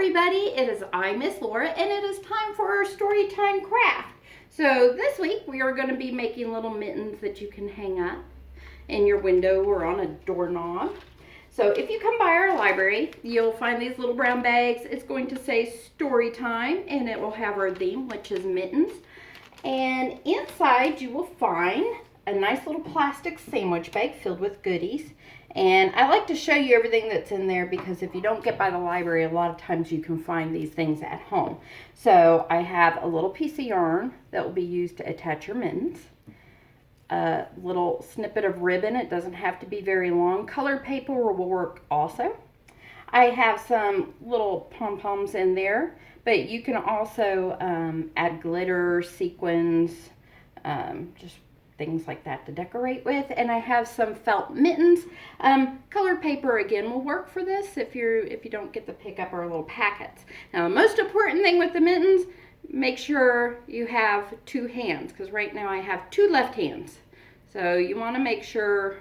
everybody, it is I, Miss Laura, and it is time for our story time craft. So this week we are going to be making little mittens that you can hang up in your window or on a doorknob. So if you come by our library, you'll find these little brown bags. It's going to say story time, and it will have our theme, which is mittens. And inside you will find a nice little plastic sandwich bag filled with goodies. And I like to show you everything that's in there because if you don't get by the library, a lot of times you can find these things at home. So I have a little piece of yarn that will be used to attach your mittens. A little snippet of ribbon. It doesn't have to be very long. Colored paper will work also. I have some little pom-poms in there, but you can also add glitter, sequins, just things like that to decorate with. And I have some felt mittens. Colored paper again will work for this if you don't get to pick up our little packets. Now the most important thing with the mittens, make sure you have two hands, because right now I have two left hands. So you want to make sure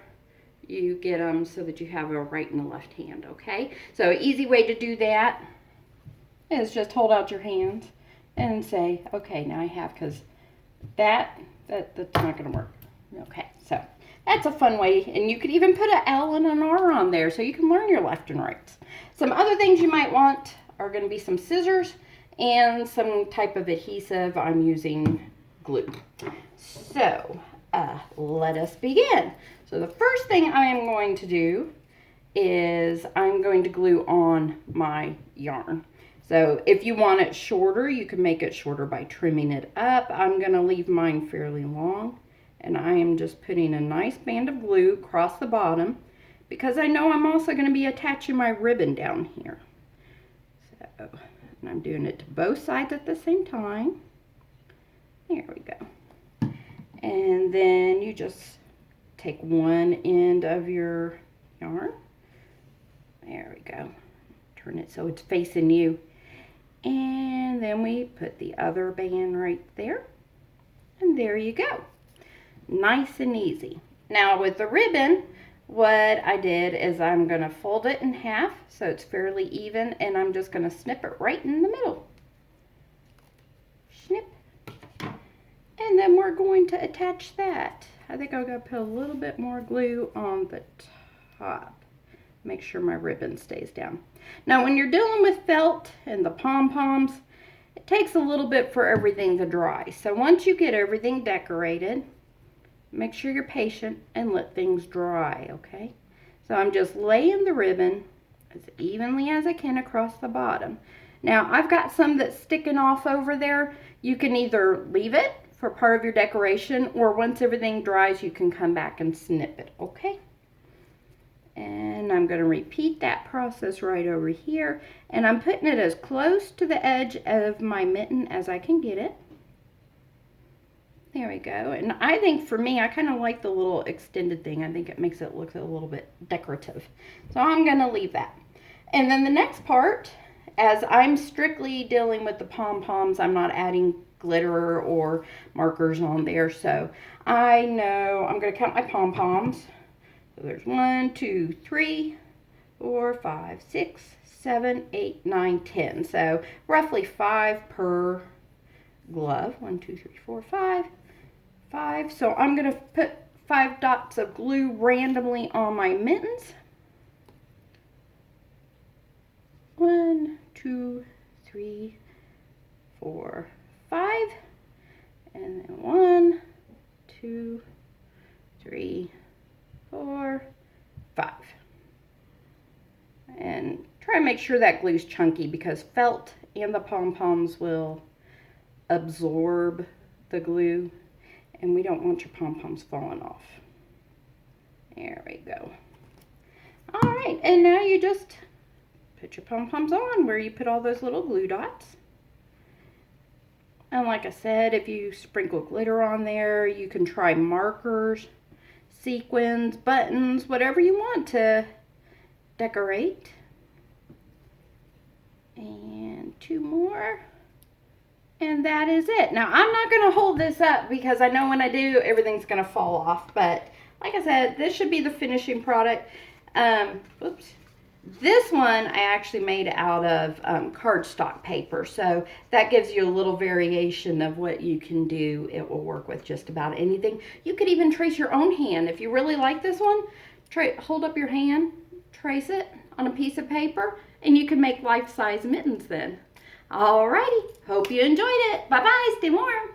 you get them so that you have a right and a left hand, okay? So an easy way to do that is just hold out your hands and say, okay, now I have, because that's not going to work. Okay, so that's a fun way, and you could even put an L and an R on there so you can learn your left and rights. Some other things you might want are going to be some scissors and some type of adhesive. I'm using glue. So let us begin. So the first thing I am going to do is I'm going to glue on my yarn. So if you want it shorter, you can make it shorter by trimming it up. I'm going to leave mine fairly long, and I am just putting a nice band of glue across the bottom because I know I'm also going to be attaching my ribbon down here. So, and I'm doing it to both sides at the same time. There we go. And then you just take one end of your yarn. There we go. Turn it so it's facing you. And then we put the other band right there. And there you go. Nice and easy. Now with the ribbon, what I did is I'm going to fold it in half so it's fairly even, and I'm just going to snip it right in the middle. Snip. And then we're going to attach that. I think I'm going to put a little bit more glue on the top. Make sure my ribbon stays down. Now when you're dealing with felt and the pom-poms, it takes a little bit for everything to dry. So once you get everything decorated, make sure you're patient and let things dry, okay? So I'm just laying the ribbon as evenly as I can across the bottom. Now I've got some that's sticking off over there. You can either leave it for part of your decoration, or once everything dries, you can come back and snip it, okay? And I'm going to repeat that process right over here, and I'm putting it as close to the edge of my mitten as I can get it. There we go. And I think for me, I kind of like the little extended thing. I think it makes it look a little bit decorative. So I'm going to leave that. And then the next part, as I'm strictly dealing with the pom-poms, I'm not adding glitter or markers on there. So I know I'm going to count my pom-poms. So there's 1, 2, 3, 4, 5, 6, 7, 8, 9, 10. So roughly 5 per glove. 1, 2, 3, 4, 5. 5. So I'm going to put 5 dots of glue randomly on my mittens. 1, 2, 3, 4, 5. And then 1, 2, 3, 4, 5. And try to make sure that glue's chunky because felt and the pom-poms will absorb the glue, and we don't want your pom-poms falling off. There we go. All right, and now you just put your pom-poms on where you put all those little glue dots. And like I said, if you sprinkle glitter on there, you can try markers, sequins, buttons, whatever you want to decorate. And 2 more. And that is it. Now, I'm not going to hold this up because I know when I do, everything's going to fall off. But like I said, this should be the finishing product. Oops. This one I actually made out of cardstock paper, so that gives you a little variation of what you can do. It will work with just about anything. You could even trace your own hand. If you really like this one, hold up your hand, trace it on a piece of paper, and you can make life-size mittens then. Alrighty, hope you enjoyed it. Bye-bye, stay warm.